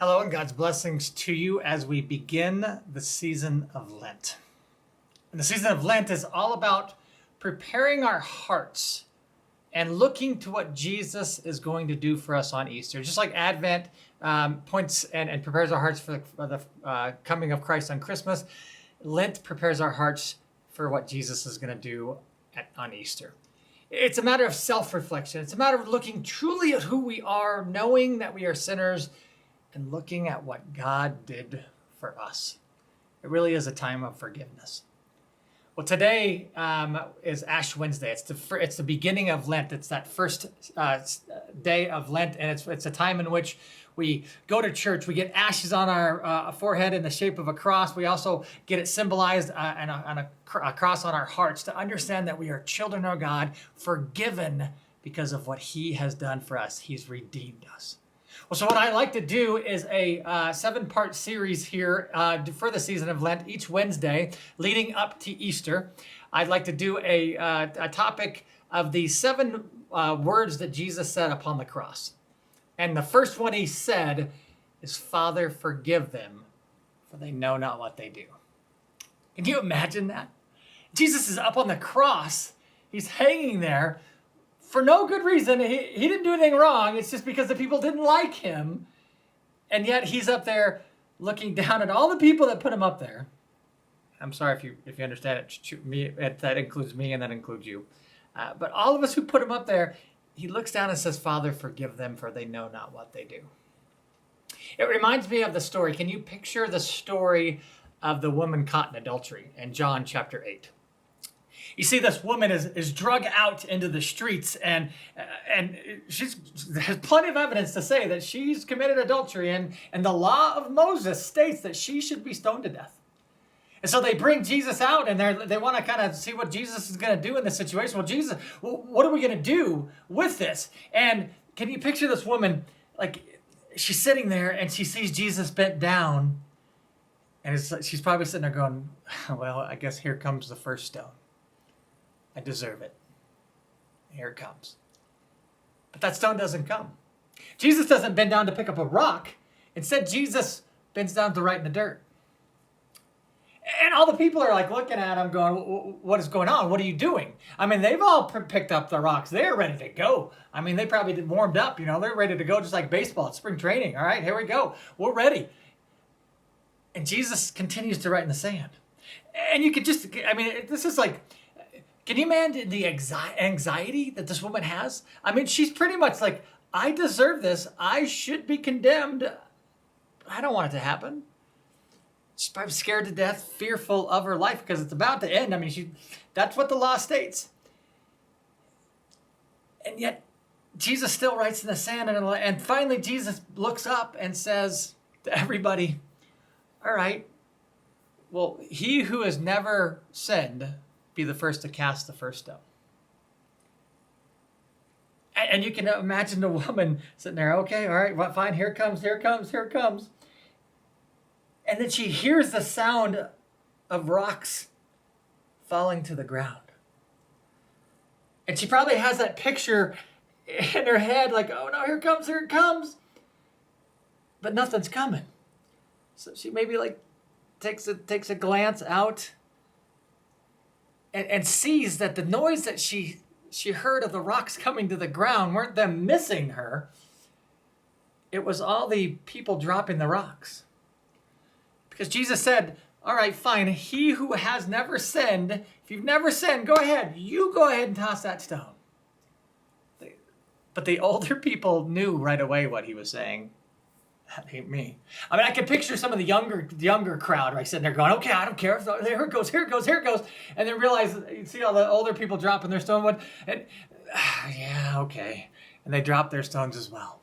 Hello and God's blessings to you as we begin the season of Lent. And the season of Lent is all about preparing our hearts and looking to what Jesus is going to do for us on Easter. Just like Advent points and prepares our hearts for the coming of Christ on Christmas, Lent prepares our hearts for what Jesus is going to do on Easter. It's a matter of self-reflection. It's a matter of looking truly at who we are, knowing that we are sinners, and looking at what God did for us. It really is a time of forgiveness. Well, today is Ash Wednesday. It's the beginning of Lent. It's that first day of Lent, and it's a time in which we go to church. We get ashes on our forehead in the shape of a cross. We also get it symbolized on a cross on our hearts to understand that we are children of God, forgiven because of what He has done for us. He's redeemed us. Well, so what I like to do is a 7-part series here for the season of Lent, each Wednesday leading up to Easter. I'd like to do a topic of the 7 words that Jesus said upon the cross. And the first one He said is, "Father, forgive them, for they know not what they do." Can you imagine that? Jesus is up on the cross. He's hanging there for no good reason. He didn't do anything wrong. It's just because the people didn't like Him. And yet He's up there looking down at all the people that put Him up there. I'm sorry if you understand it. That includes me and that includes you. But all of us who put Him up there, He looks down and says, "Father, forgive them, for they know not what they do." It reminds me of the story. Can you picture the story of the woman caught in adultery in John chapter 8? You see, this woman is drug out into the streets, and there's plenty of evidence to say that she's committed adultery, and the law of Moses states that she should be stoned to death. And so they bring Jesus out, and they want to kind of see what Jesus is going to do in this situation. Well, Jesus, what are we going to do with this? And can you picture this woman, like she's sitting there, and she sees Jesus bent down, and she's probably sitting there going, "Well, I guess here comes the first stone. I deserve it. Here it comes." But that stone doesn't come. Jesus doesn't bend down to pick up a rock. Instead, Jesus bends down to write in the dirt. And all the people are like looking at Him going, "What is going on? What are you doing?" I mean, they've all picked up the rocks. They're ready to go. I mean, they probably warmed up. They're ready to go, just like baseball. It's spring training. All right, here we go. We're ready. And Jesus continues to write in the sand. And you could this is like, can you imagine the anxiety that this woman has? I mean, she's pretty much like, I deserve this. I should be condemned. I don't want it to happen. She's probably scared to death, fearful of her life because it's about to end. I mean, that's what the law states. And yet, Jesus still writes in the sand. And finally, Jesus looks up and says to everybody, "All right, well, he who has never sinned, be the first to cast the first stone." And you can imagine the woman sitting there, "Okay, all right, well, fine, here it comes. And then she hears the sound of rocks falling to the ground. And she probably has that picture in her head like, "Oh no, here it comes. But nothing's coming." So she maybe takes a glance out and sees that the noise that she heard of the rocks coming to the ground weren't them missing her. It was all the people dropping the rocks. Because Jesus said, "All right, fine, he who has never sinned, if you've never sinned, go ahead and toss that stone." But the older people knew right away what He was saying. "That ain't me." I mean, I can picture some of the younger crowd, right, sitting there going, "Okay, I don't care. Here it goes. And then realize, you see all the older people dropping their stone wood, and yeah, okay. And they drop their stones as well.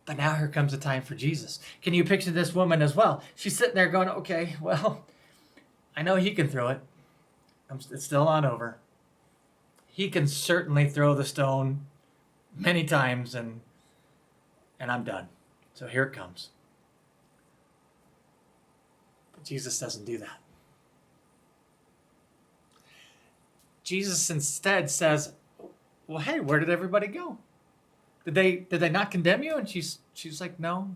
But now here comes the time for Jesus. Can you picture this woman as well? She's sitting there going, "Okay, well, I know He can throw it. It's still not over. He can certainly throw the stone many times, and I'm done. So here it comes." But Jesus doesn't do that. Jesus instead says, "Well, hey, where did everybody go? Did they not condemn you?" And she's like, "No,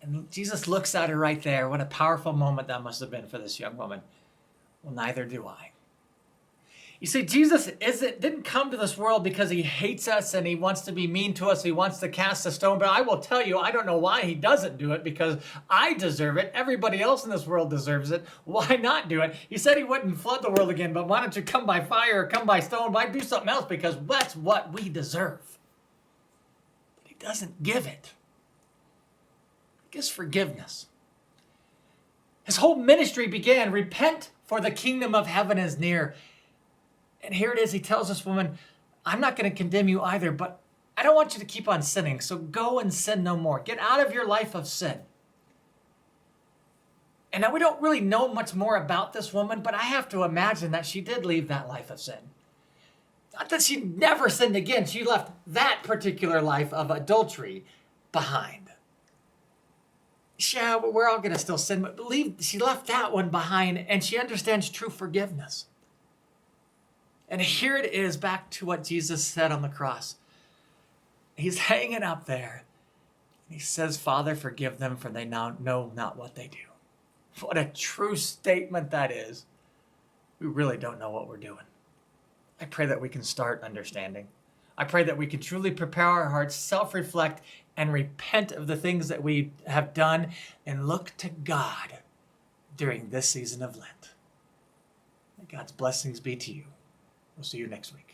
And Jesus looks at her right there. What a powerful moment that must have been for this young woman. Well, neither do I. You see, Jesus didn't come to this world because he hates us and he wants to be mean to us. He wants to cast a stone. But I will tell you, I don't know why he doesn't do it, because I deserve it. Everybody else in this world deserves it. Why not do it? He said he wouldn't flood the world again, but why don't you come by fire or come by stone? Why do something else? Because that's what we deserve. But he doesn't give it. He gives forgiveness. His whole ministry began, repent, for the kingdom of heaven is near. And here it is, he tells this woman, I'm not going to condemn you either, but I don't want you to keep on sinning, so go and sin no more. Get out of your life of sin. And now we don't really know much more about this woman, but I have to imagine that she did leave that life of sin. Not that she never sinned again. She left that particular life of adultery behind. Yeah, we're all going to still sin, but she left that one behind, and she understands true forgiveness. And here it is, back to what Jesus said on the cross. He's hanging up there. He says, Father, forgive them, for they now know not what they do. What a true statement that is. We really don't know what we're doing. I pray that we can start understanding. I pray that we can truly prepare our hearts, self-reflect, and repent of the things that we have done, and look to God during this season of Lent. May God's blessings be to you. We'll see you next week.